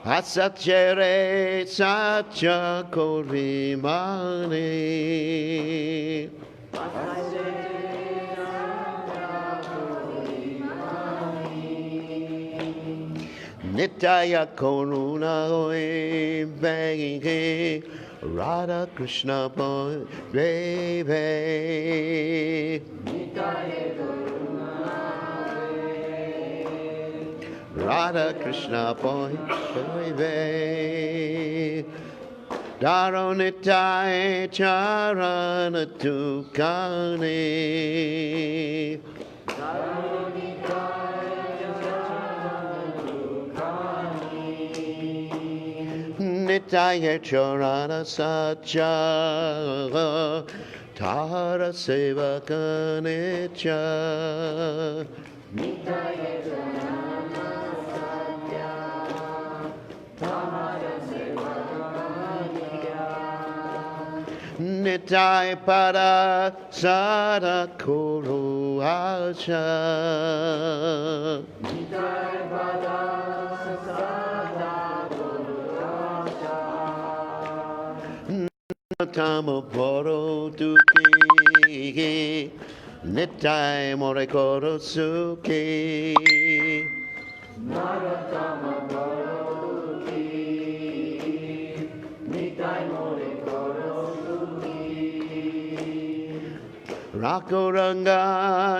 Asachere sacha korimane Nitya Koruna Hoy Bhagi Radha Krishna Boy Baby Radha Krishna Boy Baby Daro Nitya Charana Tukane Nitya Charana Satya Tara Sevaka Nitya Nitya Charana Satya Tara Sevaka Nitya Nitya Pada Sada Kuru Asha Nitya Pada Tamo poro tuki Nitai more koro suki Nagatama poro tuki Nitai more koro suki Rakuranga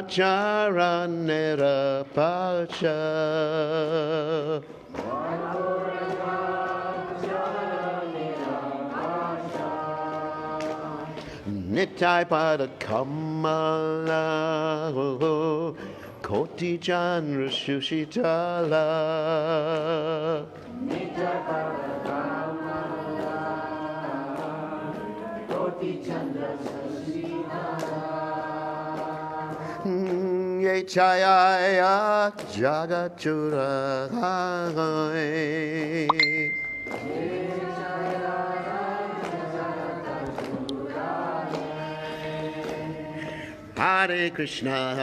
charanera pacha Nitai pada kamala Koti chandra shushitala Nitai pada kamala Koti chandra shushitala Ye chaya jagachura Hare Krishna,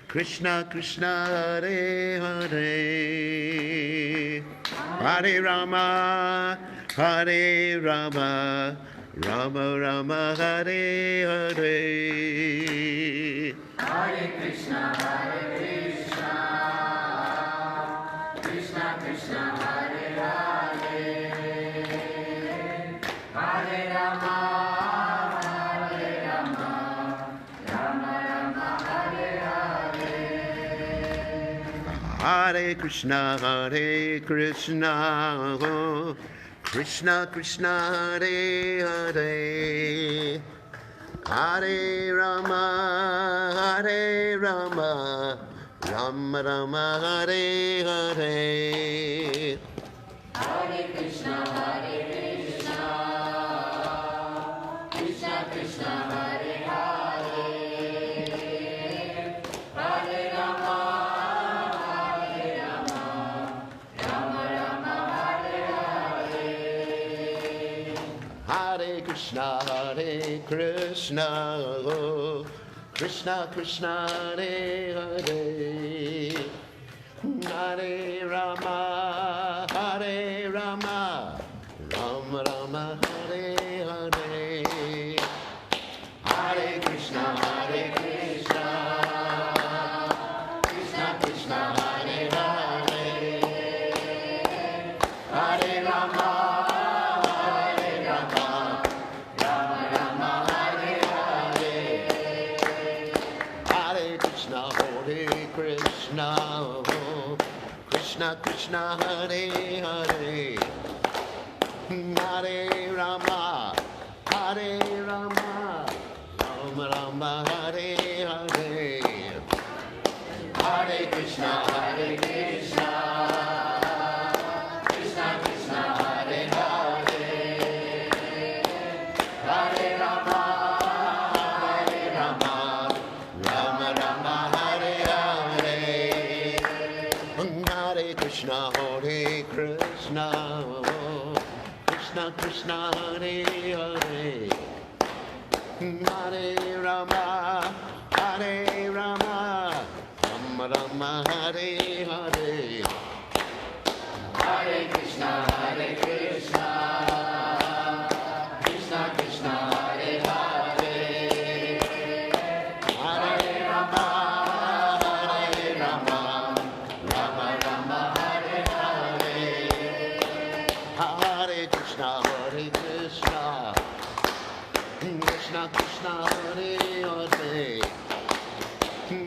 Krishna Krishna, Hare Hare, Hare Rama, Hare Rama, Rama Rama, Hare Hare. Hare Krishna, Krishna Krishna, Hare Hare, Hare Rama. Hare Krishna, Krishna Krishna, Hare Hare, Hare Rama, Rama Rama, Hare Hare. Hare Krishna, Krishna Krishna, Hare Hare, Hare Rama. Hare Krishna, Krishna Krishna, Hare Hare, Hare Rama, Rama Rama, Hare Hare. Hare Krishna, Krishna Krishna, Hare Hare, Hare Rama. Krishna Krishna, Hare Hare, Hare Rama, Rama Rama, Hare Hare. Hare Krishna, Krishna Krishna, Hare Hare, Hare Rama, Rama Rama, Hare Hare. Hare Krishna, Krishna Krishna, Hare Hare, Hare Rama, Hare Rama, Rama Rama Hare Hare. Hare Krishna, Hare Krishna, Krishna Krishna, Hare Hare. Hare Rama, Hare Rama, Rama Rama, Hare Hare. Hare Krishna, Hare Krishna, Krishna Krishna, Hare Hare.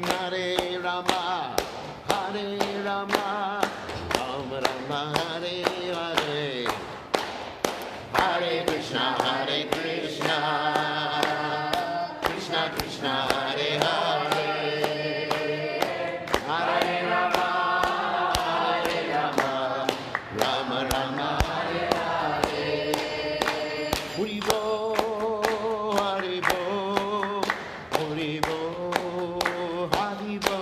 Hare Rama, Hare Rama, Rama Rama, Hare Hare. Hare Krishna, Hare Krishna, Krishna Krishna, Hare Hare. Hare Rama, Hare Rama, Rama Rama, Hare Hare. Haribo, Haribo, Haribo, Haribo.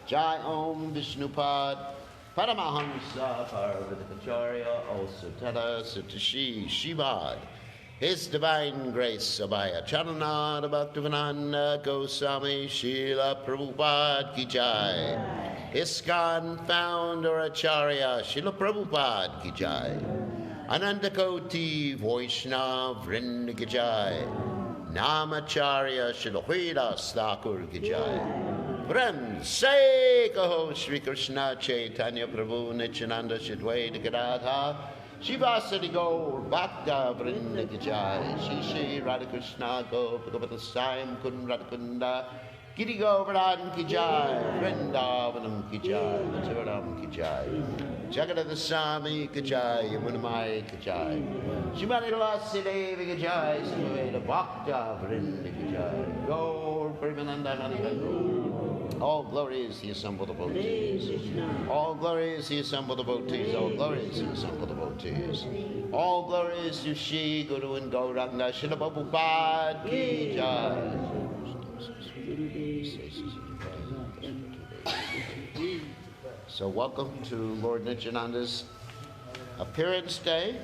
Jai Om Vishnupad Paramahamsa Parvadikacharya O Sutata Sutashi Shivad. His Divine Grace Abhaya Charanada Bhaktivananda Goswami Srila Prabhupada Ki Jai. ISKCON Founder Acharya Srila Prabhupada Ki Jai. Anandakoti Vaishnav Vrinda Ki Jai. Namacharya Srila Hridas Thakur Ki Jai. Prem Se Kaho Shri Krishna Chaitanya Prabhu Nityananda Shidwaita Gadadha Shivasati Gaur Bhakta Vrinda Ki Jai. Shri Shri Radha Krishna Gopakapata Saim Kun Radha Kunda Giri Govardhan Ki Jai. Vrindavanam Ki Jai. Maturam Ki Jai. Jagadada Swami Ki Jai. Yamunamai Ki Jai. Shrimati Tulasi Devi Ki Jai. Samaveda Bhakta Vrinda Ki Jai. Gaur Premananda Nanda. All glory is the assembled devotees. All glory is the assembled devotees. All glory is the assembled devotees. All glory is to Shri Guru and Gauranga Srila Prabhupada Ki Jai. So welcome to Lord Nityananda's appearance day,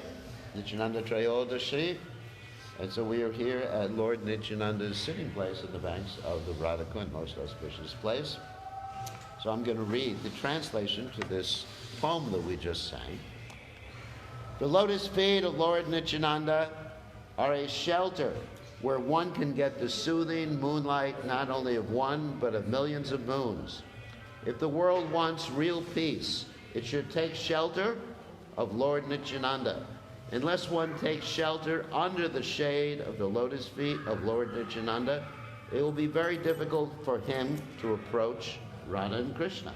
Nityananda Trayodashi. And so we are here at Lord Nityananda's sitting place at the banks of the Radha Kund, most auspicious place. So I'm going to read the translation to this poem that we just sang. The lotus feet of Lord Nityananda are a shelter where one can get the soothing moonlight not only of one, but of millions of moons. If the world wants real peace, it should take shelter of Lord Nityananda. Unless one takes shelter under the shade of the lotus feet of Lord Nityananda, it will be very difficult for him to approach Radha and Krishna.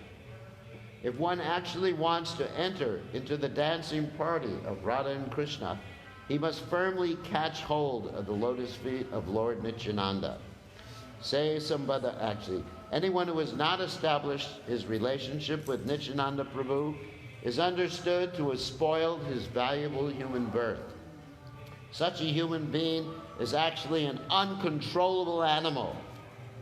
If one actually wants to enter into the dancing party of Radha and Krishna, he must firmly catch hold of the lotus feet of Lord Nityananda. Say somebody, actually, anyone who has not established his relationship with Nityananda Prabhu is understood to have spoiled his valuable human birth. Such a human being is actually an uncontrollable animal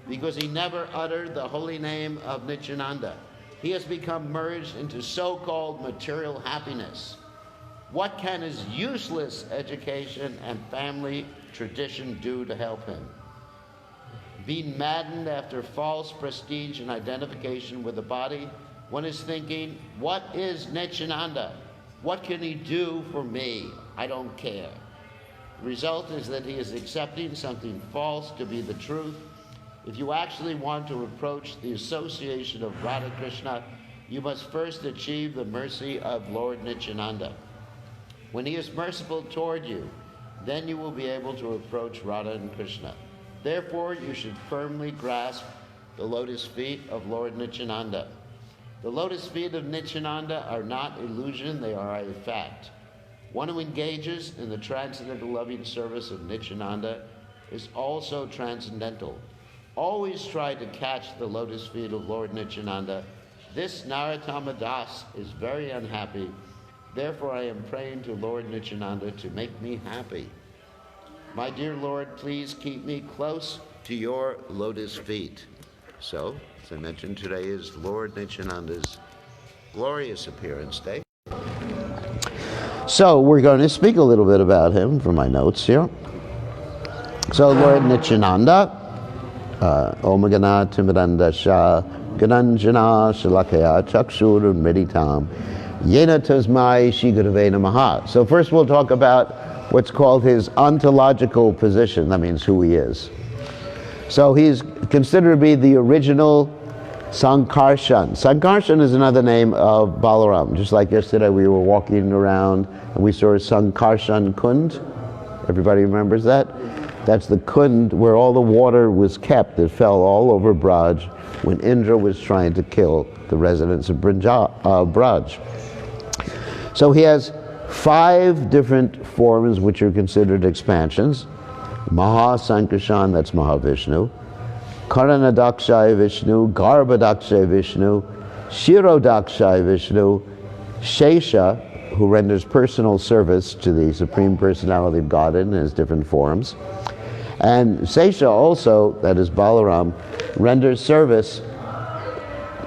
because he never uttered the holy name of Nityananda. He has become merged into so-called material happiness. What can his useless education and family tradition do to help him? Being maddened after false prestige and identification with the body, one is thinking, what is Nityananda? What can he do for me? I don't care. The result is that he is accepting something false to be the truth. If you actually want to approach the association of Radha Krishna, you must first achieve the mercy of Lord Nityananda. When he is merciful toward you, then you will be able to approach Radha and Krishna. Therefore, you should firmly grasp the lotus feet of Lord Nityananda. The lotus feet of Nityananda are not illusion, they are a fact. One who engages in the transcendental loving service of Nityananda is also transcendental. Always try to catch the lotus feet of Lord Nityananda. This Narottama Das is very unhappy. Therefore I am praying to Lord Nityananda to make me happy. My dear Lord, please keep me close to your lotus feet. So, as I mentioned, today is Lord Nityananda's glorious appearance day. So we're going to speak a little bit about him from my notes here. So Lord Nityananda, Om Gana Timidanda Shah, Gananjana Shalakaya Chakshur Meditam, Yena Tasmai Shigurave Namaha. So first we'll talk about what's called his ontological position. That means who he is. So he's considered to be the original Sankarshan. Sankarshan is another name of Balaram. Just like yesterday we were walking around and we saw Sankarshan Kund. Everybody remembers that? That's the Kund where all the water was kept. It fell all over Braj when Indra was trying to kill the residents of Braj. So he has 5 different forms which are considered expansions. Maha Sankarshan, that's Mahavishnu. Karanadakshay Vishnu, Garbhadakshay Vishnu, Shirodakshay Vishnu, Shesha, who renders personal service to the Supreme Personality of Godhead in his different forms. And Shesha also, that is Balaram, renders service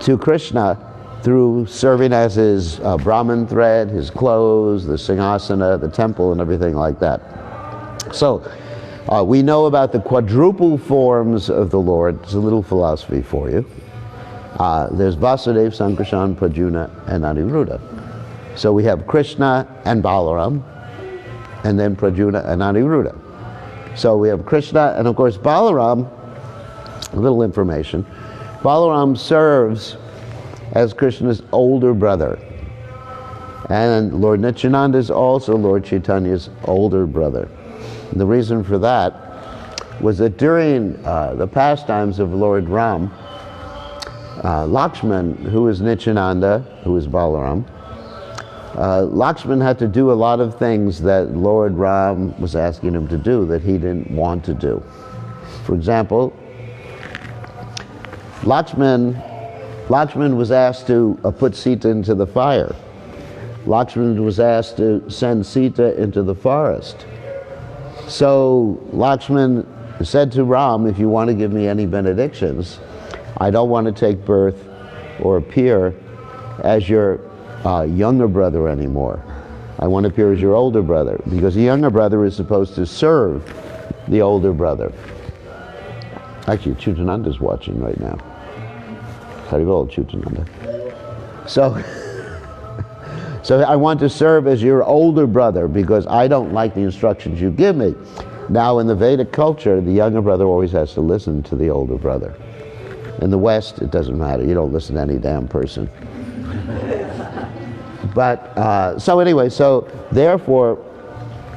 to Krishna through serving as his Brahman thread, his clothes, the Singhasana, the temple, and everything like that. So, we know about the quadruple forms of the Lord. It's a little philosophy for you. There's Vasudeva, Sankarshan, Pradyumna, and Aniruddha. So we have Krishna and Balaram, and then Pradyumna and Aniruddha. So we have Krishna, and of course Balaram, a little information, Balaram serves as Krishna's older brother. And Lord Nityananda is also Lord Chaitanya's older brother. And the reason for that was that during the pastimes of Lord Ram, Lakshman, who is Nityananda, who is Balaram, Lakshman had to do a lot of things that Lord Ram was asking him to do that he didn't want to do. For example, Lakshman was asked to put Sita into the fire. Lakshman was asked to send Sita into the forest. So Lakshman said to Ram, if you want to give me any benedictions, I don't want to take birth or appear as your younger brother anymore. I want to appear as your older brother, because the younger brother is supposed to serve the older brother. Actually, Chutananda's watching right now. Haribol, Chutananda. So I want to serve as your older brother because I don't like the instructions you give me. Now in the Vedic culture, the younger brother always has to listen to the older brother. In the West, it doesn't matter. You don't listen to any damn person. But, so therefore,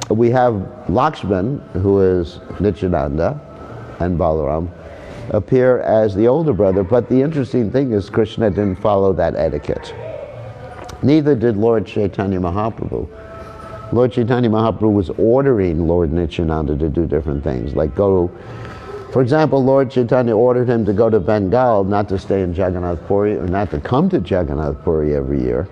we have Lakshman, who is Nityananda, and Balaram, appear as the older brother. But the interesting thing is Krishna didn't follow that etiquette. Neither did Lord Chaitanya Mahaprabhu. Lord Chaitanya Mahaprabhu was ordering Lord Nityananda to do different things, like go, for example, Lord Chaitanya ordered him to go to Bengal, not to stay in Jagannath Puri, or not to come to Jagannath Puri every year,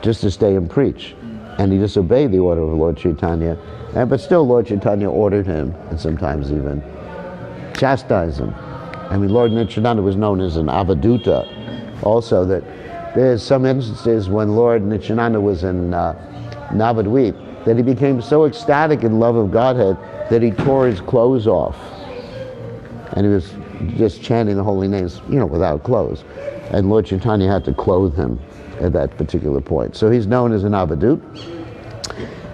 just to stay and preach. And he disobeyed the order of Lord Chaitanya, but still Lord Chaitanya ordered him, and sometimes even chastised him. I mean, Lord Nityananda was known as an avaduta, also, that there's some instances when Lord Nityananda was in Navadvip that he became so ecstatic in love of Godhead that he tore his clothes off. And he was just chanting the holy names, without clothes. And Lord Chaitanya had to clothe him at that particular point. So he's known as an avadut.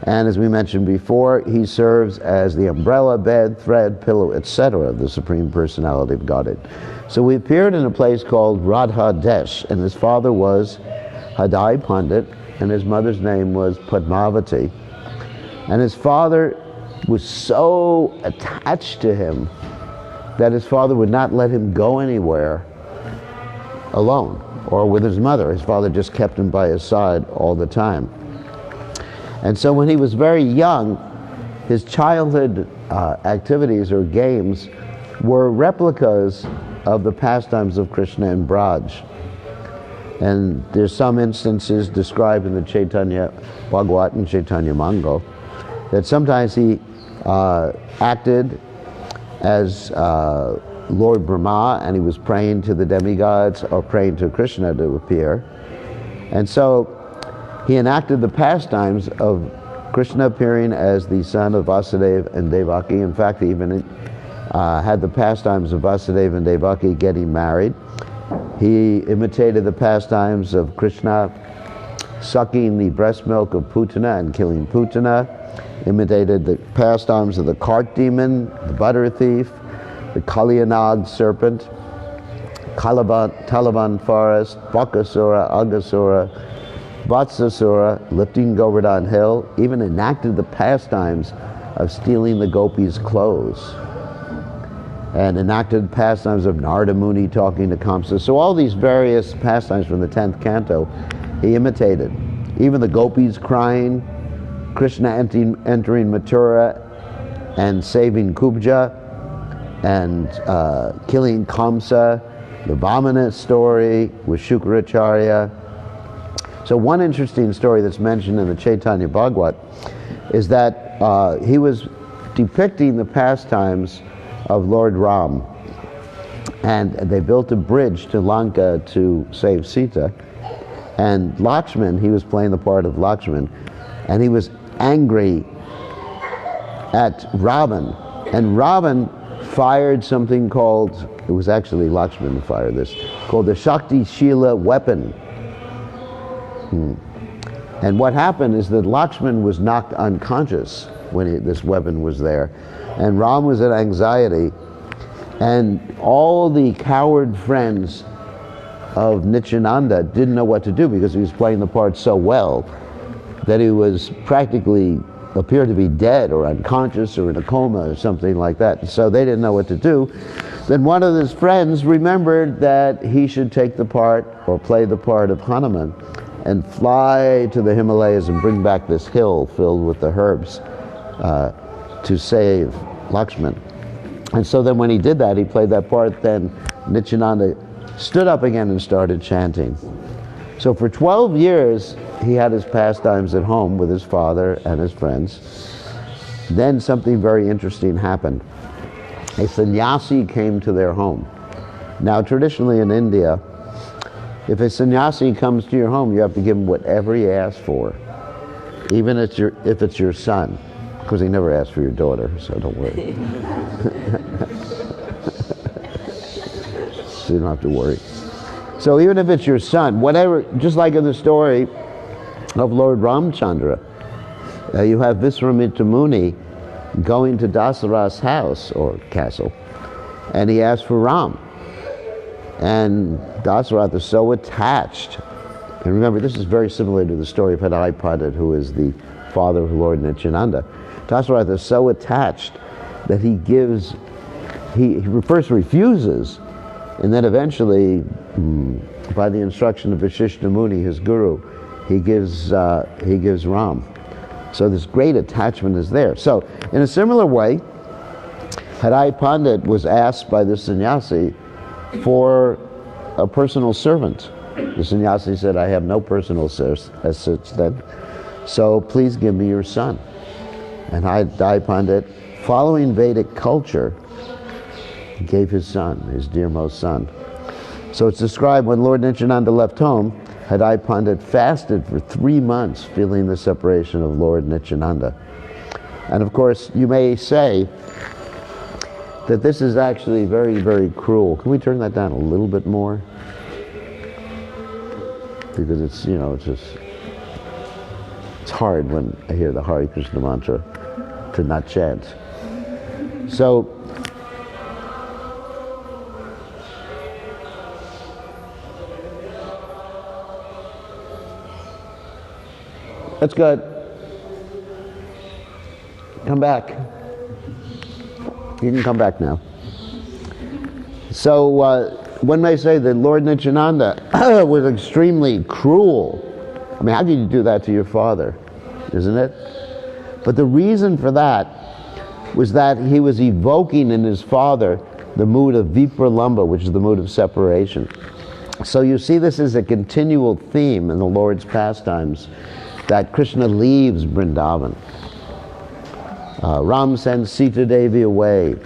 And as we mentioned before, he serves as the umbrella, bed, thread, pillow, etc. of the Supreme Personality of Godhead. So we appeared in a place called Radha Desh, and his father was Hadai Pandit, and his mother's name was Padmavati. And his father was so attached to him that his father would not let him go anywhere alone or with his mother. His father just kept him by his side all the time. And so when he was very young, his childhood activities or games were replicas of the pastimes of Krishna and Braj. And there's some instances described in the Chaitanya Bhagavat and Chaitanya Mangal that sometimes he acted as Lord Brahma, and he was praying to the demigods or praying to Krishna to appear. And so he enacted the pastimes of Krishna appearing as the son of Vasudeva and Devaki. In fact, he even had the pastimes of Vasudeva and Devaki getting married. He imitated the pastimes of Krishna sucking the breast milk of Putana and killing Putana, imitated the pastimes of the cart demon, the butter thief, the Kalyanag serpent, Talavan forest, Bakasura, Agasura, Vatsasura, lifting Govardhan hill, even enacted the pastimes of stealing the gopis' clothes, and enacted pastimes of Narada Muni talking to Kamsa. So all these various pastimes from the 10th canto he imitated. Even the gopis crying, Krishna entering Mathura and saving Kubja, and killing Kamsa, the Vamana story with Shukracharya. So one interesting story that's mentioned in the Chaitanya Bhagavat is that he was depicting the pastimes of Lord Ram, and they built a bridge to Lanka to save Sita, and Lakshman, he was playing the part of Lakshman, and he was angry at Ravan, and Ravan fired something called, it was actually Lakshman who fired this, called the Shakti Shila weapon. And what happened is that Lakshman was knocked unconscious when this weapon was there, and Ram was in anxiety, and all the coward friends of Nityananda didn't know what to do because he was playing the part so well that he was practically appeared to be dead or unconscious or in a coma or something like that. So they didn't know what to do. Then one of his friends remembered that he should take the part or play the part of Hanuman and fly to the Himalayas and bring back this hill filled with the herbs to save Lakshman. And so then when he did that, he played that part, then Nityananda stood up again and started chanting. So for 12 years, he had his pastimes at home with his father and his friends. Then something very interesting happened. A sannyasi came to their home. Now traditionally in India, if a sannyasi comes to your home, you have to give him whatever he asks for, even if it's your son, because he never asked for your daughter, so don't worry. So you don't have to worry. So even if it's your son, whatever, just like in the story of Lord Ramchandra, you have Visvamitra Muni going to Dasarath's house or castle, and he asks for Ram. And Dasarath is so attached. And remember, this is very similar to the story of Hadai Pandit, who is the father of Lord Nityananda. Dasarath is so attached that he first refuses, and then eventually, by the instruction of Vashishta Muni, his guru, he gives Ram. So this great attachment is there. So in a similar way, Hadai Pandit was asked by the sannyasi for a personal servant. The sannyasi said, I have no personal assistant, so please give me your son. And Hadai Pandit, following Vedic culture, gave his son, his dearmost son. So it's described when Lord Nityananda left home, Hadai Pandit fasted for 3 months, feeling the separation of Lord Nityananda. And of course, you may say that this is actually very, very cruel. Can we turn that down a little bit more? Because it's, it's hard when I hear the Hare Krishna mantra to not chant. So, that's good. Come back. You can come back now. So when they say that Lord Nityananda was extremely cruel, I mean, how could you do that to your father, isn't it? But the reason for that was that he was evoking in his father the mood of vipralambha, which is the mood of separation. So you see this is a continual theme in the Lord's pastimes, that Krishna leaves Vrindavan. Ram sends Sita Devi away.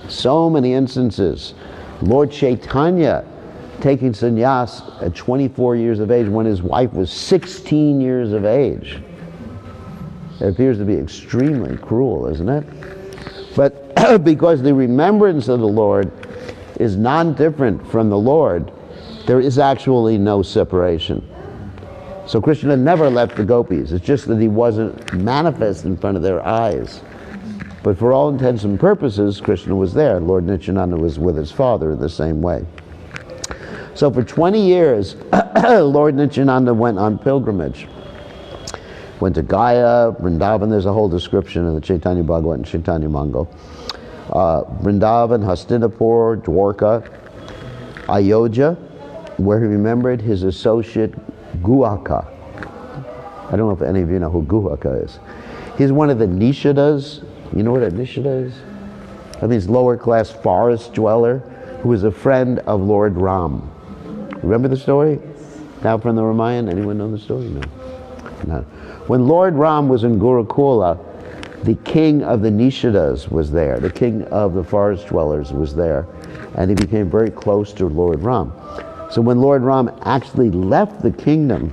So many instances. Lord Chaitanya taking sannyas at 24 years of age when his wife was 16 years of age. It appears to be extremely cruel, isn't it? But because the remembrance of the Lord is non-different from the Lord, there is actually no separation. So Krishna never left the gopis. It's just that he wasn't manifest in front of their eyes. But for all intents and purposes, Krishna was there. Lord Nityananda was with his father in the same way. So for 20 years, Lord Nityananda went on pilgrimage. Went to Gaya, Vrindavan. There's a whole description in the Chaitanya Bhagavat and Chaitanya Mangal. Vrindavan, Hastinapur, Dwarka, Ayodhya, where he remembered his associate Guhaka. I don't know if any of you know who Guhaka is. He's one of the Nishadas. You know what a Nishada is? That means lower class forest dweller who was a friend of Lord Ram. Remember the story? Now from the Ramayana, anyone know the story? No. No. When Lord Ram was in Gurukula, the king of the Nishadas was there. The king of the forest dwellers was there. And he became very close to Lord Ram. So when Lord Ram actually left the kingdom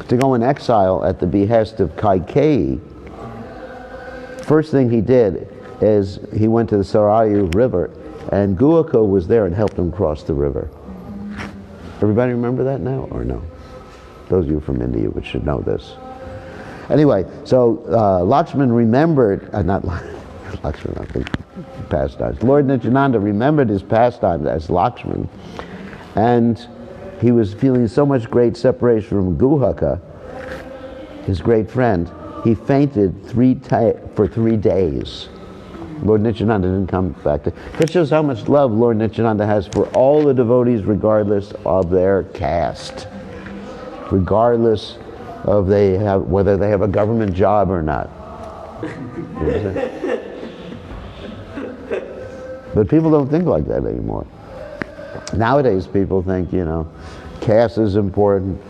to go in exile at the behest of Kaikeyi, first thing he did is he went to the Sarayu River, and Guhaka was there and helped him cross the river. Everybody remember that now, or no? Those of you from India which should know this. Anyway, so Lakshman remembered, not Lakshman, I think, pastimes. Lord Nityananda remembered his pastimes as Lakshman, and he was feeling so much great separation from Guhaka, his great friend. He fainted for 3 days. Lord Nityananda didn't come back to. That shows how much love Lord Nityananda has for all the devotees, regardless of their caste, regardless of whether they have a government job or not. But people don't think like that anymore. Nowadays, people think, caste is important,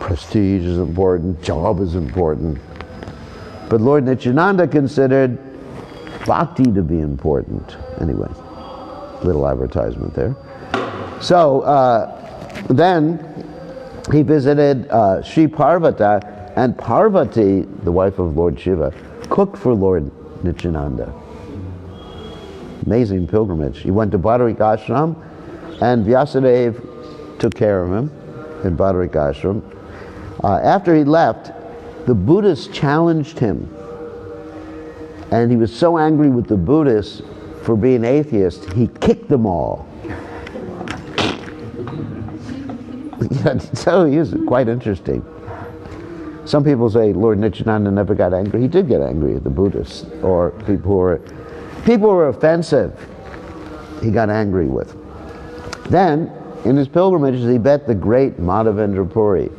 prestige is important, job is important. But Lord Nityananda considered bhakti to be important. Anyway, little advertisement there. So then he visited Sri Parvata, and Parvati, the wife of Lord Shiva, cooked for Lord Nityananda. Amazing pilgrimage. He went to Bhadarik Ashram, and Vyasadeva took care of him in Bhadarik Ashram. After he left, the Buddhists challenged him, and he was so angry with the Buddhists for being atheists, he kicked them all. So he was quite interesting. Some people say Lord Nityananda never got angry. He did get angry at the Buddhists, or people who were offensive, he got angry with. Then, in his pilgrimages, he met the great Madhavendra Puri.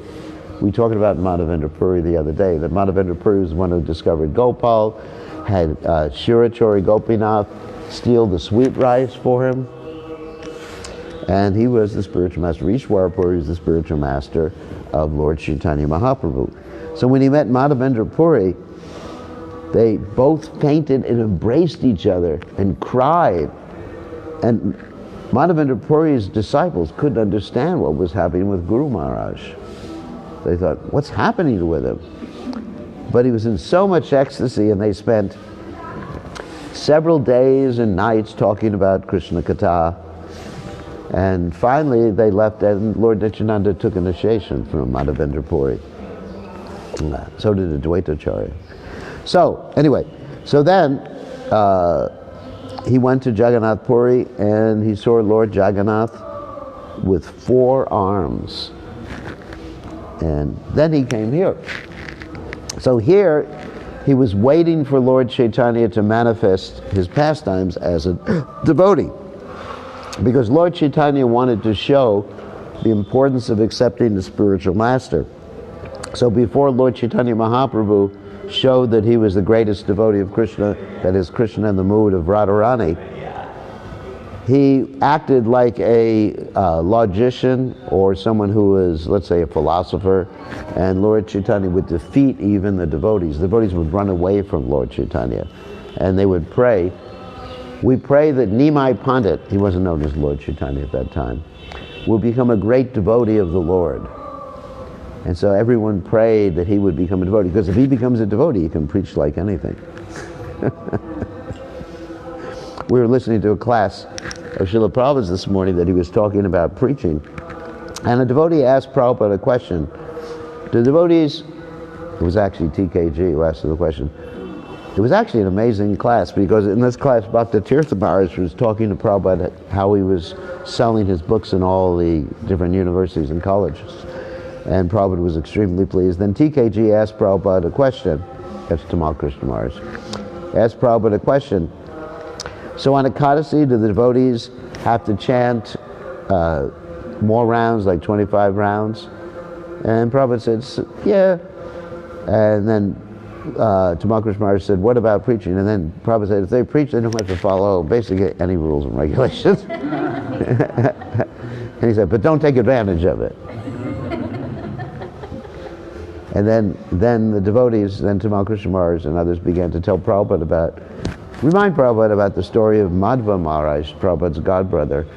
We talked about Madhavendra Puri the other day, that Madhavendra Puri was the one who discovered Gopal, had Shirachori Gopinath steal the sweet rice for him, and he was the spiritual master. Ishwara Puri was the spiritual master of Lord Chaitanya Mahaprabhu. So when he met Madhavendra Puri, they both fainted and embraced each other and cried. And Madhavendra Puri's disciples couldn't understand what was happening with Guru Maharaj. They thought, what's happening with him? But he was in so much ecstasy, and they spent several days and nights talking about Krishna Katha. And finally they left, and Lord Nityananda took initiation from Madhavendra Puri. So did the Dvaitacharya. So anyway, so then he went to Jagannath Puri, and he saw Lord Jagannath with 4 arms. And then he came here. So here, he was waiting for Lord Chaitanya to manifest his pastimes as a devotee. because Lord Chaitanya wanted to show the importance of accepting the spiritual master. So before Lord Chaitanya Mahaprabhu showed that he was the greatest devotee of Krishna, that is Krishna in the mood of Radharani, he acted like a logician or someone who was, let's say, a philosopher, and Lord Chaitanya would defeat even the devotees. The devotees would run away from Lord Chaitanya, and they would pray. We pray that Nimai Pandit, he wasn't known as Lord Chaitanya at that time, will become a great devotee of the Lord. And so everyone prayed that he would become a devotee, because if he becomes a devotee, he can preach like anything. We were listening to a class of Srila Prabhupada's this morning that he was talking about preaching. And a devotee asked Prabhupada a question. The devotees, it was actually TKG who asked the question. It was actually an amazing class, because in this class, Bhakta Tirtha Maharaj was talking to Prabhupada how he was selling his books in all the different universities and colleges. And Prabhupada was extremely pleased. Then TKG asked Prabhupada a question. That's Tamal Krishna Maharaj. Asked Prabhupada a question. So on Ekadasi, do the devotees have to chant more rounds, like 25 rounds? And Prabhupada said, yeah. And then Tamal Krishna Maharaj said, what about preaching? And then Prabhupada said, if they preach, they don't have to follow basically any rules and regulations. And he said, but don't take advantage of it. And then the devotees, then Tamal Krishna Maharaj and others began to tell Prabhupada remind Prabhupada about the story of Madhva Maharaj, Prabhupada's godbrother,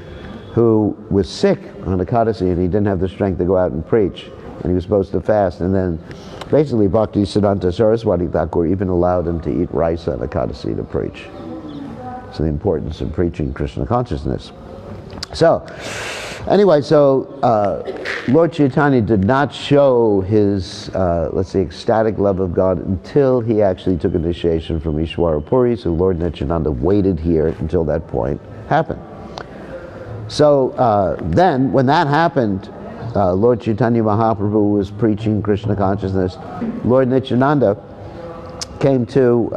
who was sick on Ekadasi and he didn't have the strength to go out and preach, and he was supposed to fast. And then basically Bhakti Siddhanta Saraswati Thakur even allowed him to eat rice on Ekadasi to preach. So the importance of preaching Krishna consciousness. So, anyway, Lord Chaitanya did not show his, let's say, ecstatic love of God until he actually took initiation from Ishwara Puri, so Lord Nityananda waited here until that point happened. So then, when that happened, Lord Chaitanya Mahaprabhu was preaching Krishna consciousness. Lord Nityananda came to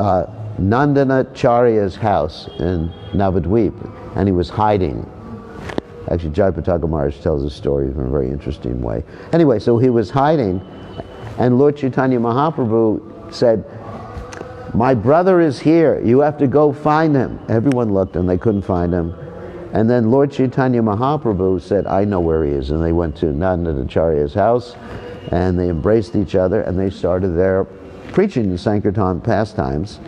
Nandanacharya's house in Navadvip, and he was hiding. Actually, Jayapataka Maharaj tells a story in a very interesting way. Anyway, so he was hiding, and Lord Chaitanya Mahaprabhu said, my brother is here, you have to go find him. Everyone looked and they couldn't find him. And then Lord Chaitanya Mahaprabhu said, I know where he is. And they went to Nandanacharya's house, and they embraced each other, and they started their preaching the Sankirtan pastimes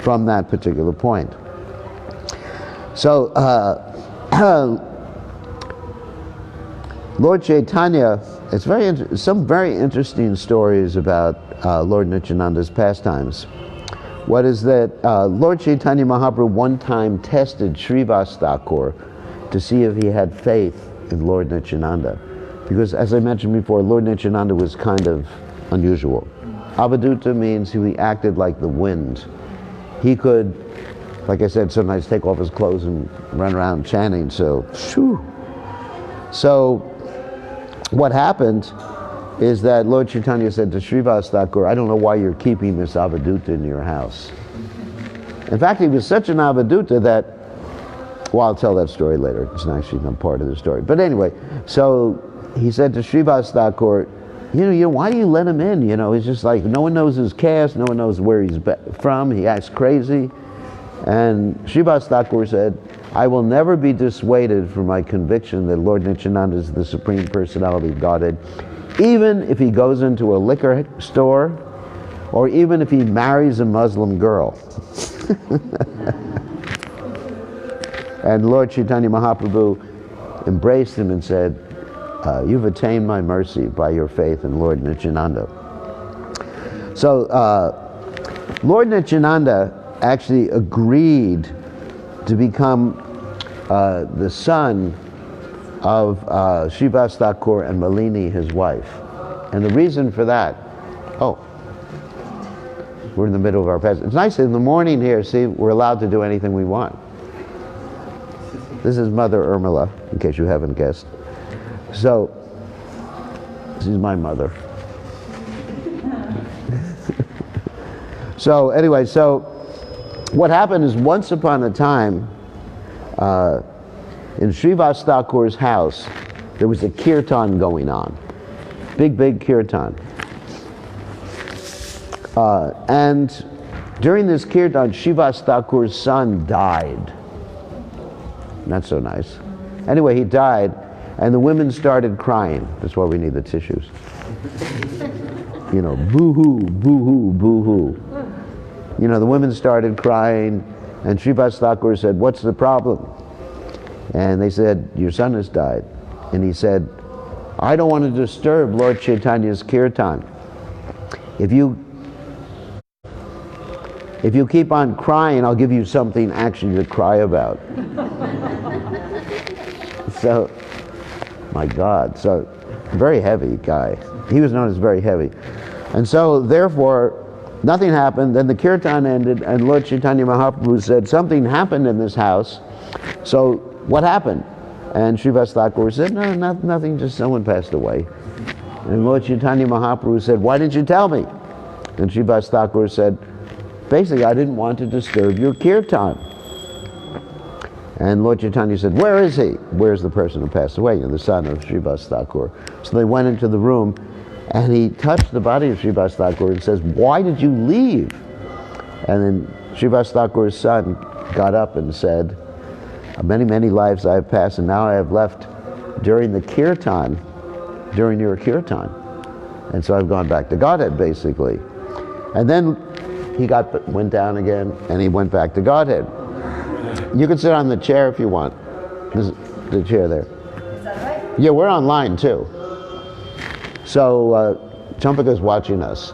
from that particular point. So, Lord Chaitanya, some very interesting stories about Lord Nityananda's pastimes. What is that Lord Chaitanya Mahaprabhu one time tested Srivas Thakur to see if he had faith in Lord Nityananda. Because as I mentioned before, Lord Nityananda was kind of unusual. Avaduta means he acted like the wind. He could, like I said, sometimes take off his clothes and run around chanting, so what happened is that Lord Chaitanya said to Srivas Thakur, I don't know why you're keeping this Avaduta in your house. In fact, he was such an Avaduta that, well, I'll tell that story later. It's actually not part of the story. But anyway, so he said to Srivas Thakur, why do you let him in? He's just like, no one knows his caste, no one knows where he's from, he acts crazy. And Srivas Thakur said, I will never be dissuaded from my conviction that Lord Nityananda is the Supreme Personality of Godhead, even if he goes into a liquor store, or even if he marries a Muslim girl. And Lord Chaitanya Mahaprabhu embraced him and said, you've attained my mercy by your faith in Lord Nityananda. So, Lord Nityananda actually agreed to become the son of Srivas Thakur and Malini, his wife. And the reason for that, we're in the middle of our fast. It's nice in the morning here, see, we're allowed to do anything we want. This is Mother Urmila, in case you haven't guessed. So, this is my mother. So anyway, so what happened is once upon a time, in Srivas Thakur's house, there was a kirtan going on. Big kirtan. And during this kirtan, Srivas Thakur's son died. Not so nice. Anyway, he died, and the women started crying. That's why we need the tissues. You know, boo-hoo, boo-hoo, boo-hoo. You know, the women started crying, and Srivas Thakur said, "What's the problem?" And they said, "Your son has died." And he said, "I don't want to disturb Lord Chaitanya's kirtan. If you keep on crying, I'll give you something actually to cry about." So, my God, so very heavy guy. He was known as very heavy. And so, therefore, nothing happened. Then the kirtan ended, and Lord Chaitanya Mahaprabhu said, "Something happened in this house. So, what happened?" And Srivas Thakur said, "No, nothing, just someone passed away." And Lord Chaitanya Mahaprabhu said, "Why didn't you tell me?" And Srivas Thakur said, "Basically, I didn't want to disturb your kirtan." And Lord Chaitanya said, "Where is he?" Where's the person who passed away? The son of Srivas Thakur. So they went into the room, and he touched the body of Srivas Thakur and says, "Why did you leave?" And then Srivas Thakur's son got up and said, "Many lives I have passed, and now I have left during the kirtan, during your kirtan. And so I've gone back to Godhead, basically." And then he went down again, and he went back to Godhead. You can sit on the chair if you want. There's the chair there. Is that right? Yeah, we're online too. So Champaka's watching us.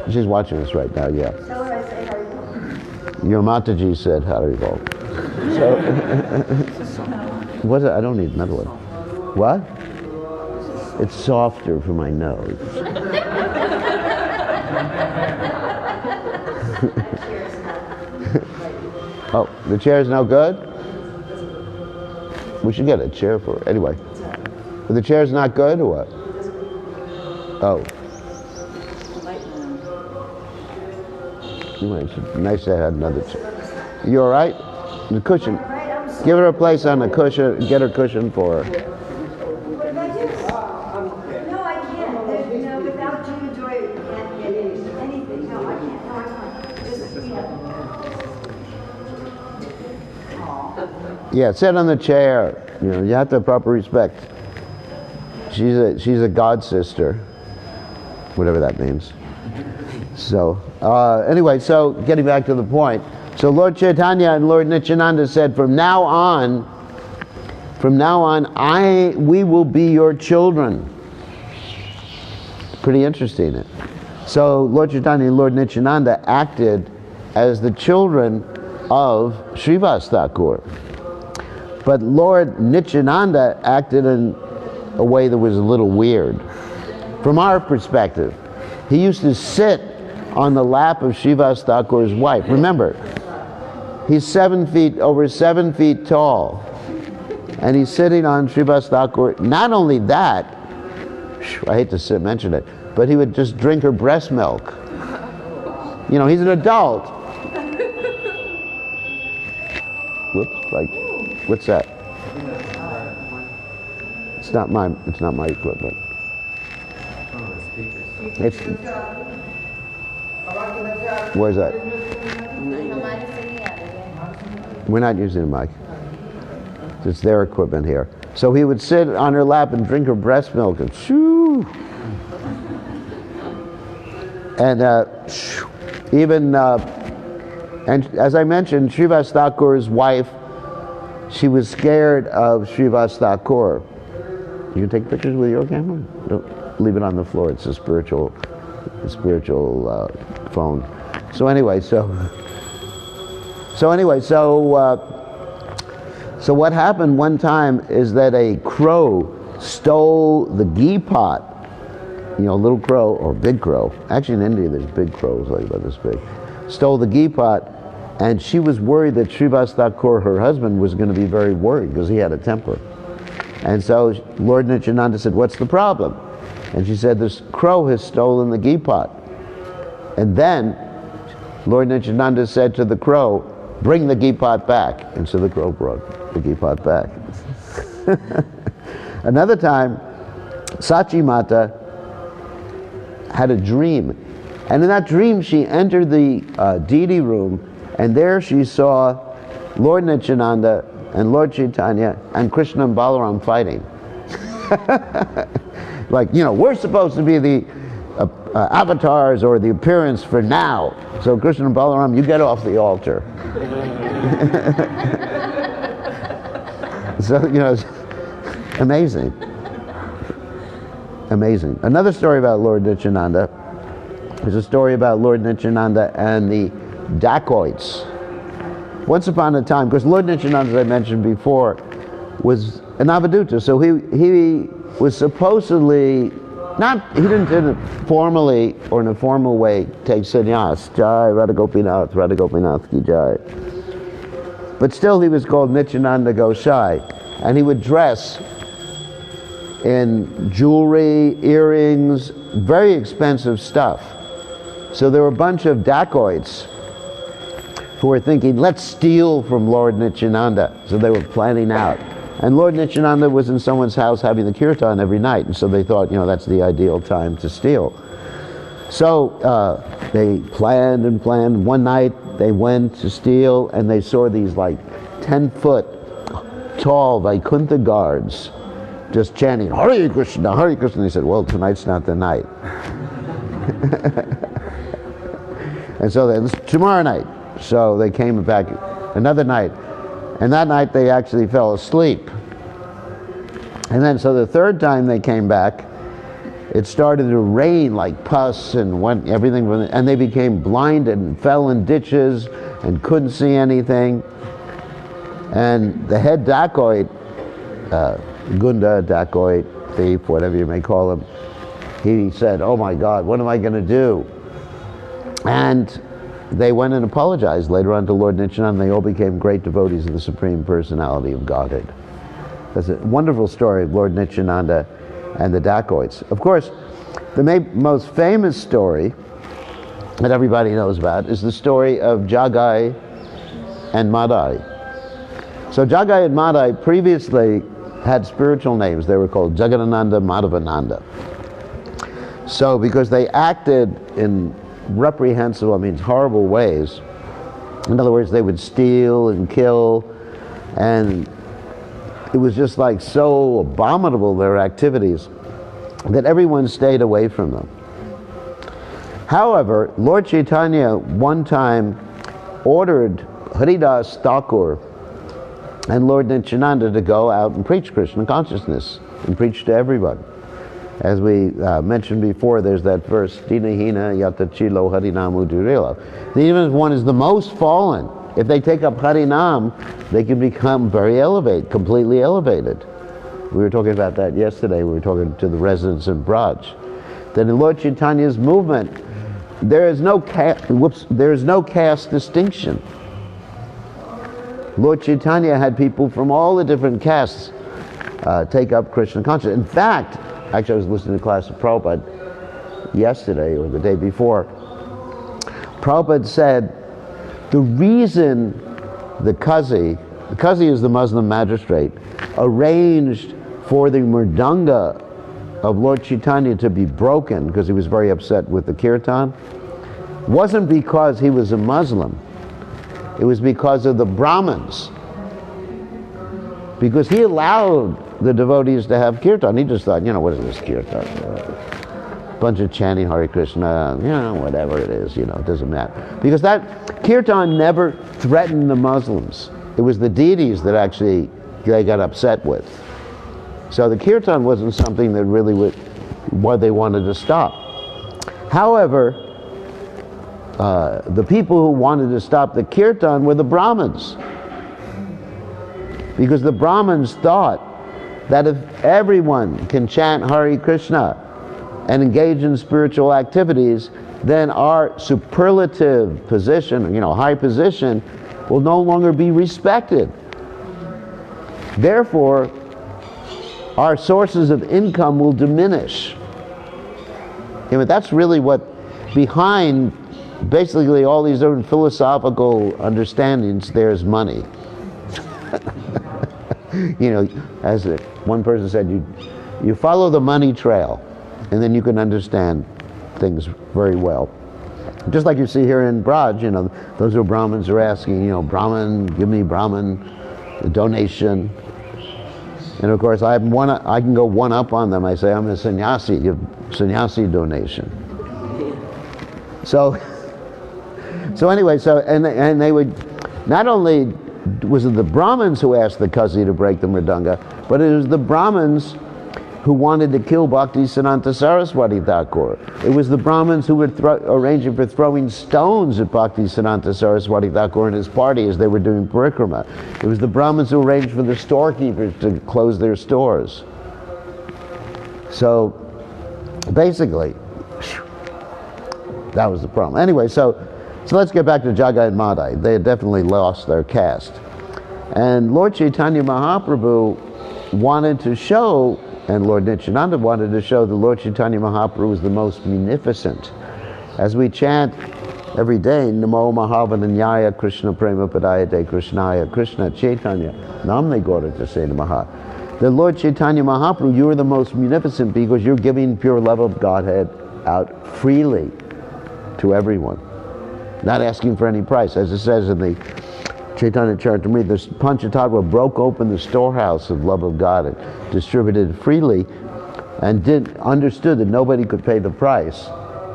She's watching us right now, yeah. Tell her I say Haribol. Your Mataji said Haribol. So, what? I don't need another one. What? It's softer for my nose. Oh, the chair is no good? We should get a chair for it. Anyway. But the chair's not good or what? Oh. Anyway, it's nice to have another chair. You all right? The cushion. Give her a place on the cushion. Get her cushion for her. What did I do? No, I can't. No, without June and Joy, you can't get anything. No, I can't. No, I can't. Just, you know. Yeah, sit on the chair. You know, you have to have proper respect. She's a god sister, whatever that means. So anyway, so getting back to the point. So Lord Chaitanya and Lord Nityananda said, from now on, we will be your children. Pretty interesting. So Lord Chaitanya and Lord Nityananda acted as the children of Srivas Thakur. But Lord Nityananda acted in a way that was a little weird. From our perspective, he used to sit on the lap of Srivas Thakur's wife. Remember, he's over 7 feet tall, and he's sitting on Srivas Thakur. Not only that, I hate to mention it, but he would just drink her breast milk. You know, he's an adult. Whoops, like, what's that? It's not my equipment. It's, where's that? We're not using a mic. It's their equipment here. So he would sit on her lap and drink her breast milk and shoo. And and as I mentioned, Srivas Thakur's wife, she was scared of Srivas Thakur. You can take pictures with your camera? Don't leave it on the floor. It's a spiritual phone. So what happened one time is that a crow stole the ghee pot. You know, little crow or big crow. Actually, in India, there's big crows like about this big. Stole the ghee pot, and she was worried that Srivas Thakur, her husband, was going to be very worried because he had a temper. And so Lord Nityananda said, "What's the problem?" And she said, "This crow has stolen the ghee pot." And then Lord Nityananda said to the crow, "Bring the ghee pot back." And so the crow brought cookie pot back. Another time, Sachi Mata had a dream. And in that dream, she entered the deity room, and there she saw Lord Nityananda and Lord Chaitanya and Krishna and Balaram fighting. Like, we're supposed to be the avatars or the appearance for now. So Krishna and Balaram, you get off the altar. So, it's amazing. Amazing. Another story about Lord Nityananda is a story about Lord Nityananda and the dacoits. Once upon a time, because Lord Nityananda, as I mentioned before, was an avadhuta, so he was supposedly he didn't formally or in a formal way take sannyas. Jai Radha Gopinath ki jai. But still he was called Nityananda Gosai, and he would dress in jewelry, earrings, very expensive stuff. So there were a bunch of dacoits who were thinking, let's steal from Lord Nityananda. So they were planning out. And Lord Nityananda was in someone's house having the kirtan every night, and so they thought, that's the ideal time to steal. So they planned and planned. One night they went to steal, and they saw these 10-foot tall Vaikuntha guards just chanting, Hare Krishna, Hare Krishna. They said, well, tonight's not the night. And so tomorrow night. So they came back another night. And that night they actually fell asleep. And then so the third time they came back, it started to rain like pus and everything, and they became blinded and fell in ditches and couldn't see anything. And the head dacoit, Kunda, dacoit, thief, whatever you may call him, he said, oh my God, what am I going to do? And they went and apologized later on to Lord Nityananda, and they all became great devotees of the Supreme Personality of Godhead. That's a wonderful story of Lord Nityananda and the dacoits. Of course, the most famous story that everybody knows about is the story of Jagai and Madai. So Jagai and Madai previously had spiritual names. They were called Jagadananda, Madhavananda. So because they acted in reprehensible, means horrible ways. In other words, they would steal and kill, and it was just so abominable, their activities, that everyone stayed away from them. However, Lord Chaitanya one time ordered Haridas Thakur and Lord Nityananda to go out and preach Krishna consciousness and preach to everyone. As we mentioned before, there's that verse, Dinahina Yata Chilo Harinamu Durila. Even if one is the most fallen, if they take up Harinam, they can become very elevated, completely elevated. We were talking about that yesterday. We were talking to the residents in Braj. That in Lord Chaitanya's movement, there is no caste distinction. Lord Chaitanya had people from all the different castes take up Krishna consciousness. In fact, actually I was listening to class of Prabhupada yesterday or the day before. Prabhupada said the reason the Qazi is the Muslim magistrate, arranged for the mridanga of Lord Chaitanya to be broken because he was very upset with the kirtan, wasn't because he was a Muslim. It was because of the Brahmins. Because he allowed the devotees to have kirtan. He just thought, what is this kirtan? Bunch of chanting Hare Krishna, whatever it is, it doesn't matter. Because that kirtan never threatened the Muslims. It was the deities that actually they got upset with. So the kirtan wasn't something that really what they wanted to stop. However, the people who wanted to stop the kirtan were the Brahmins. Because the Brahmins thought that if everyone can chant Hare Krishna and engage in spiritual activities, then our superlative position, high position, will no longer be respected. Therefore, our sources of income will diminish. That's really what behind basically all these different philosophical understandings, there's money. You know, as one person said, you follow the money trail, and then you can understand things very well. Just like you see here in Braj, you know, those who are Brahmins are asking, you know, Brahmin, give me Brahmin, a donation. And of course, I can go one up on them. I say, I'm a sannyasi, give sannyasi donation. So anyway, and they would, not only was it the Brahmins who asked the Kasi to break the mridanga, but it was the Brahmins who wanted to kill Bhaktisiddhanta Saraswati Thakur. It was the Brahmins who were arranging for throwing stones at Bhaktisiddhanta Saraswati Thakur and his party as they were doing parikrama. It was the Brahmins who arranged for the storekeepers to close their stores. So basically, that was the problem. Anyway, so let's get back to Jagai and Madai. They had definitely lost their caste. And Lord Chaitanya Mahaprabhu wanted to show, and Lord Nityananda wanted to show, that Lord Chaitanya Mahaprabhu was the most munificent. As we chant every day, Namo Mahavananyaya Krishna Prema Padayate Krishnaya Krishna Chaitanya Namne Gaurata Se Namaha. The Lord Chaitanya Mahaprabhu, you are the most munificent because you're giving pure love of Godhead out freely to everyone, not asking for any price. As it says in the Chaitanya Charitamrita, the Panchatattva broke open the storehouse of love of God and distributed it freely, and understood that nobody could pay the price.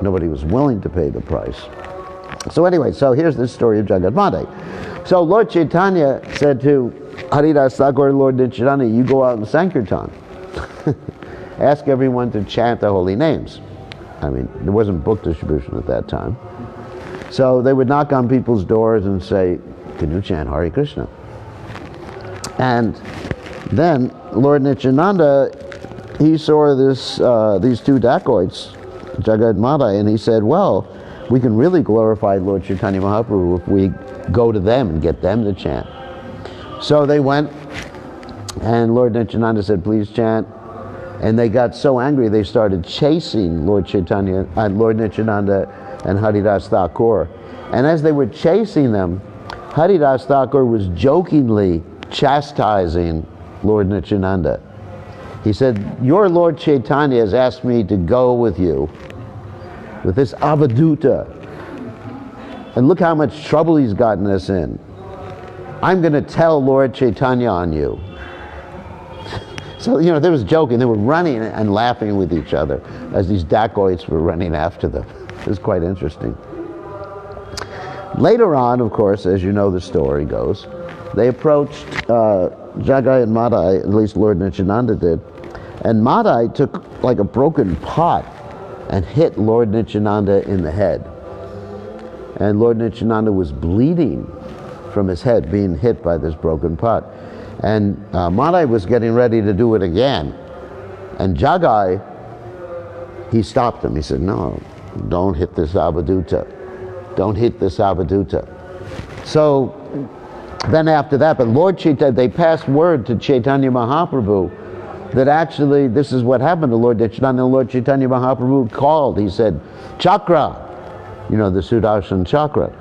Nobody was willing to pay the price. So anyway, so here's the story of Jagat Madai. So Lord Chaitanya said to Haridas Thakur, Lord Nityananda, you go out and Sankirtan. Ask everyone to chant the holy names. I mean, there wasn't book distribution at that time. So they would knock on people's doors and say, can you chant Hare Krishna? And then Lord Nityananda, he saw these two dacoits, Jagat Madai, and he said, well, we can really glorify Lord Chaitanya Mahaprabhu if we go to them and get them to chant. So they went, and Lord Nityananda said, please chant. And they got so angry they started chasing Lord Chaitanya, Lord Nityananda and Haridas Thakur. And as they were chasing them, Haridas Thakur was jokingly chastising Lord Nityananda. He said, your Lord Chaitanya has asked me to go with you, with this avaduta. And look how much trouble he's gotten us in. I'm going to tell Lord Chaitanya on you. So, you know, they was joking. They were running and laughing with each other as these dacoits were running after them. It was quite interesting. Later on, of course, as you know the story goes, they approached Jagai and Madai, at least Lord Nityananda did, and Madai took like a broken pot and hit Lord Nityananda in the head. And Lord Nityananda was bleeding from his head, being hit by this broken pot. And Madai was getting ready to do it again. And Jagai, he stopped him. He said, no, don't hit this avaduta. Don't hit this avaduta. So then after that, but Lord Chaitanya, they passed word to Chaitanya Mahaprabhu that actually this is what happened to Lord Nityananda. Lord Chaitanya Mahaprabhu called. He said, Chakra, you know, the Sudarshan Chakra.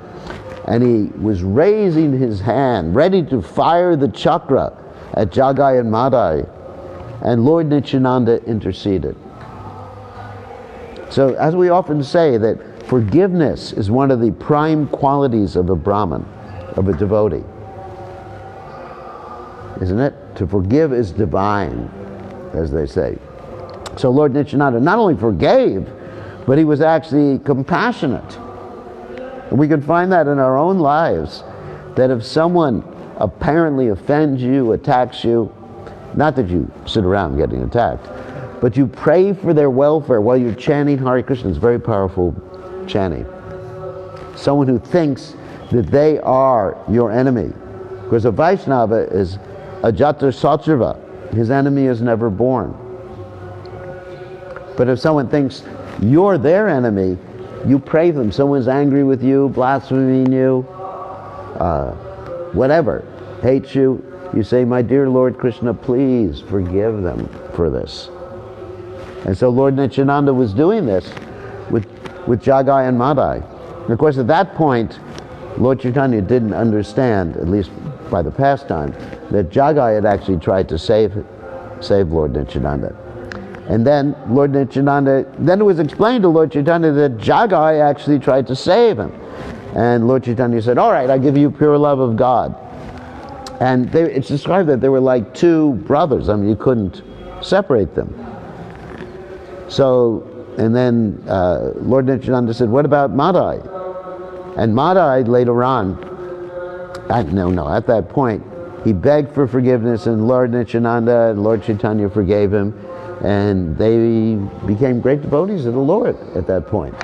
And he was raising his hand, ready to fire the chakra at Jagai and Madai. And Lord Nityananda interceded. So as we often say, that forgiveness is one of the prime qualities of a Brahmin, of a devotee. Isn't it? To forgive is divine, as they say. So Lord Nityananda not only forgave, but he was actually compassionate. And we can find that in our own lives, that if someone apparently offends you, attacks you, not that you sit around getting attacked, but you pray for their welfare while you're chanting Hare Krishna. It's very powerful chanting. Someone who thinks that they are your enemy. Because a Vaishnava is a Jatra Satriva. His enemy is never born. But if someone thinks you're their enemy, you pray for them. Someone's angry with you, blaspheming you, whatever, hates you. You say, my dear Lord Krishna, please forgive them for this. And so Lord Nityananda was doing this with Jagai and Madai. And of course, at that point, Lord Chaitanya didn't understand, at least by the pastime, that Jagai had actually tried to save Lord Nityananda. And then Lord Nityananda, then it was explained to Lord Chaitanya that Jagai actually tried to save him. And Lord Chaitanya said, all right, I give you pure love of God. And it's described that they were like two brothers. I mean, you couldn't separate them. So, and then Lord Nityananda said, what about Madai? And Madai later on, at that point, he begged for forgiveness, and Lord Nityananda and Lord Chaitanya forgave him, and they became great devotees of the Lord at that point.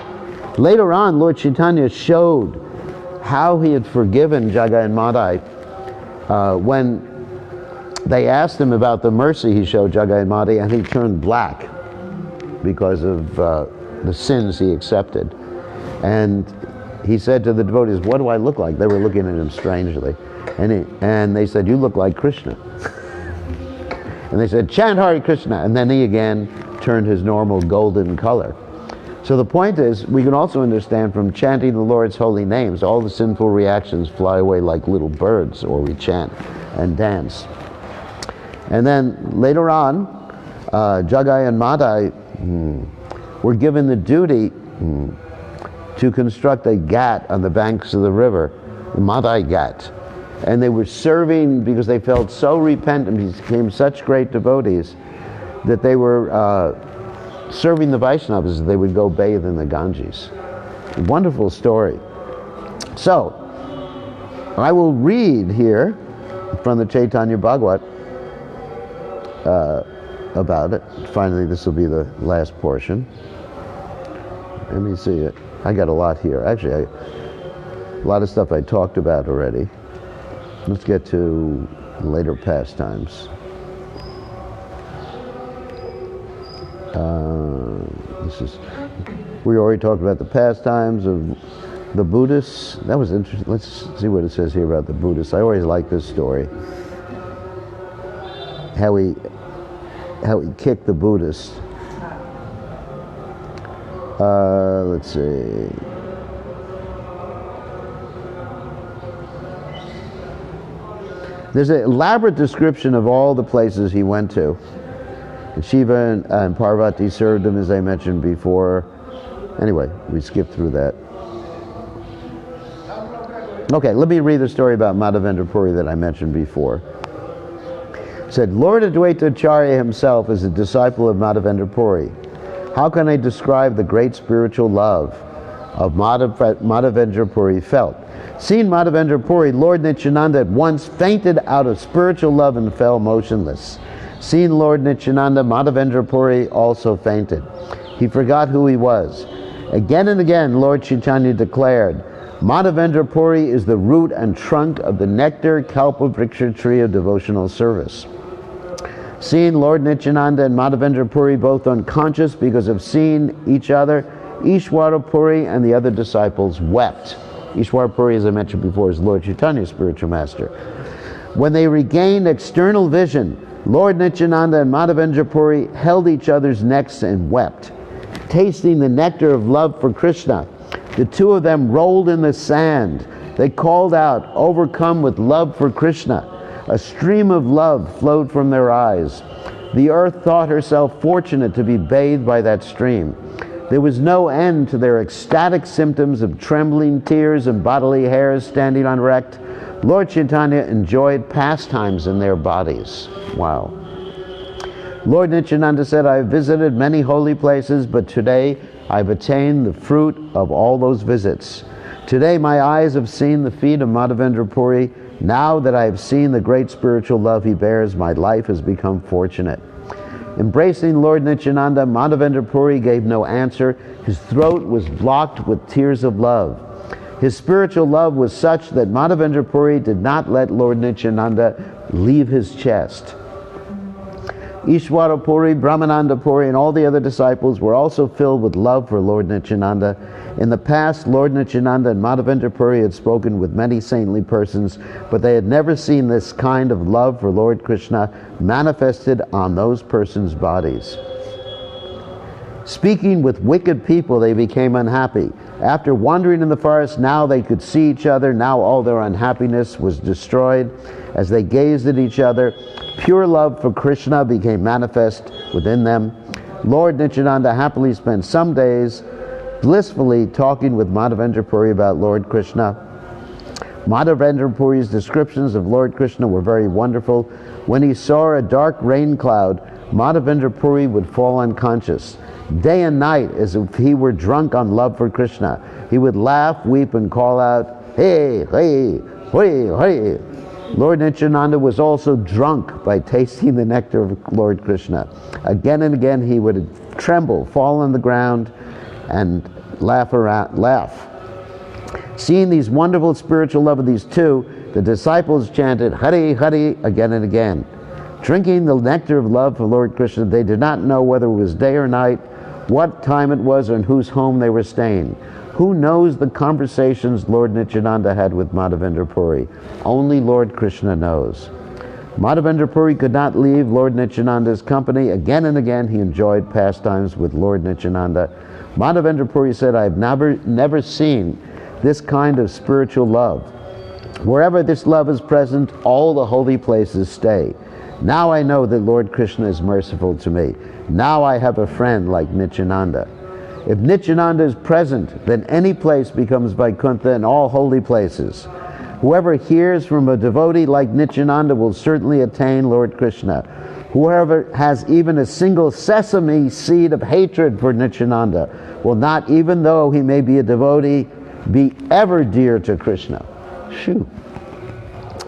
Later on, Lord Chaitanya showed how he had forgiven Jagai and Madai when they asked him about the mercy he showed Jagai and Madai, and he turned black because of the sins he accepted. And he said to the devotees, what do I look like? They were looking at him strangely. And they said, you look like Krishna. And they said, chant Hare Krishna. And then he again turned his normal golden color. So the point is, we can also understand from chanting the Lord's holy names, all the sinful reactions fly away like little birds, or we chant and dance. And then later on, Jagai and Madai were given the duty to construct a ghat on the banks of the river, the Madai Ghat. And they were serving, because they felt so repentant, became such great devotees, that they were serving the Vaishnavas as they would go bathe in the Ganges. A wonderful story. So, I will read here from the Chaitanya Bhagavat about it. Finally, this will be the last portion. Let me see it. I got a lot here. Actually, a lot of stuff I talked about already. Let's get to later pastimes. We already talked about the pastimes of the Buddhists. That was interesting. Let's see what it says here about the Buddhists. I always like this story. How he kicked the Buddhists. Let's see. There's an elaborate description of all the places he went to. And Shiva and Parvati served him, as I mentioned before. Anyway, we skipped through that. Okay, let me read the story about Madhavendra Puri that I mentioned before. It said, Lord Advaita Acharya himself is a disciple of Madhavendra Puri. How can I describe the great spiritual love of Madhavendra Puri felt? Seeing Madhavendra Puri, Lord Nityananda at once fainted out of spiritual love and fell motionless. Seeing Lord Nityananda, Madhavendra Puri also fainted. He forgot who he was. Again and again, Lord Chaitanya declared, Madhavendra Puri is the root and trunk of the nectar Kalpavriksha tree of devotional service. Seeing Lord Nityananda and Madhavendra Puri both unconscious because of seeing each other, Ishwara Puri and the other disciples wept. Ishwara Puri, as I mentioned before, is Lord Chaitanya's spiritual master. When they regained external vision, Lord Nityananda and Madhavendra Puri held each other's necks and wept. Tasting the nectar of love for Krishna, the two of them rolled in the sand. They called out, overcome with love for Krishna. A stream of love flowed from their eyes. The earth thought herself fortunate to be bathed by that stream. There was no end to their ecstatic symptoms of trembling, tears, and bodily hairs standing erect. Lord Chaitanya enjoyed pastimes in their bodies. Wow. Lord Nityananda said, I have visited many holy places, but today I've attained the fruit of all those visits. Today my eyes have seen the feet of Madhavendra Puri. Now that I have seen the great spiritual love he bears, my life has become fortunate. Embracing Lord Nityananda, Madhavendra Puri gave no answer. His throat was blocked with tears of love. His spiritual love was such that Madhavendra Puri did not let Lord Nityananda leave his chest. Ishwara Puri, Brahmananda Puri, and all the other disciples were also filled with love for Lord Nityananda. In the past, Lord Nityananda and Madhavendra Puri had spoken with many saintly persons, but they had never seen this kind of love for Lord Krishna manifested on those persons' bodies. Speaking with wicked people, they became unhappy. After wandering in the forest, now they could see each other. Now all their unhappiness was destroyed. As they gazed at each other, pure love for Krishna became manifest within them. Lord Nityananda happily spent some days blissfully talking with Madhavendra Puri about Lord Krishna. Madhavendra Puri's descriptions of Lord Krishna were very wonderful. When he saw a dark rain cloud, Madhavendra Puri would fall unconscious. Day and night, as if he were drunk on love for Krishna, he would laugh, weep, and call out, "Hey, hey, hey, hey." Lord Nityananda was also drunk by tasting the nectar of Lord Krishna. Again and again he would tremble, fall on the ground, and laugh. Seeing these wonderful spiritual love of these two, the disciples chanted Hari Hari again and again. Drinking the nectar of love for Lord Krishna, they did not know whether it was day or night, what time it was, or in whose home they were staying. Who knows the conversations Lord Nityananda had with Madhavendra Puri? Only Lord Krishna knows. Madhavendra Puri could not leave Lord Nityananda's company. Again and again he enjoyed pastimes with Lord Nityananda. Madhavendra Puri said, "I have never seen this kind of spiritual love. Wherever this love is present, all the holy places stay. Now I know that Lord Krishna is merciful to me. Now I have a friend like Nityananda. If Nityananda is present, then any place becomes Vaikuntha and all holy places. Whoever hears from a devotee like Nityananda will certainly attain Lord Krishna. Whoever has even a single sesame seed of hatred for Nityananda will not, even though he may be a devotee, be ever dear to Krishna." Shoo.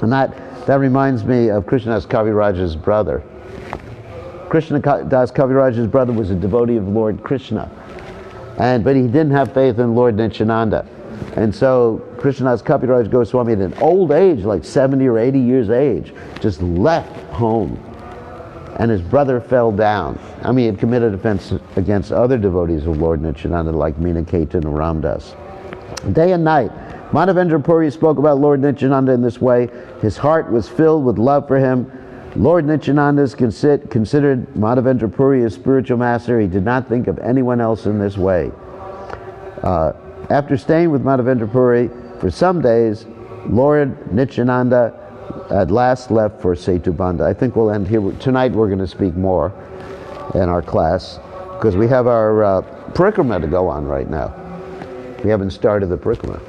And that reminds me of Krishnadas Kaviraj's brother. Krishnadas Kaviraj's brother was a devotee of Lord Krishna. But he didn't have faith in Lord Nityananda. And so Krishnadas Kaviraj Goswami at an old age, like 70 or 80 years age, just left home. And his brother fell down. I mean, he had committed offense against other devotees of Lord Nityananda like Meena Ketan and Ramdas. Day and night, Madhavendra Puri spoke about Lord Nityananda in this way. His heart was filled with love for him. Lord Nityananda considered Madhavendra Puri a spiritual master. He did not think of anyone else in this way. After staying with Madhavendra Puri for some days, Lord Nityananda at last left for Setubandha. I think we'll end here. Tonight we're going to speak more in our class because we have our parikrama to go on right now. We haven't started the parikrama.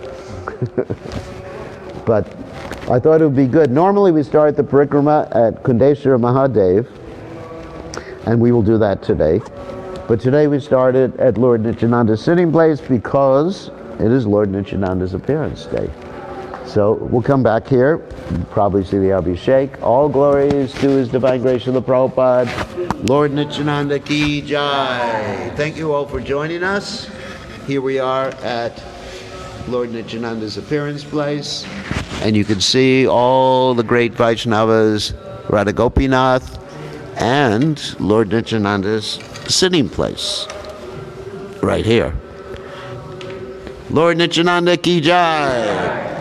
But I thought it would be good. Normally we start the parikrama at Kundeshwara Mahadev, and we will do that today. But today we started at Lord Nityananda's sitting place because it is Lord Nityananda's appearance day. So we'll come back here, probably see the Abhishek. All glories to His Divine Grace Srila Prabhupada. Lord Nityananda ki jai. Thank you all for joining us. Here we are at Lord Nityananda's appearance place. And you can see all the great Vaishnavas, Radha Gopinath, and Lord Nityananda's sitting place, right here. Lord Nityananda ki jai.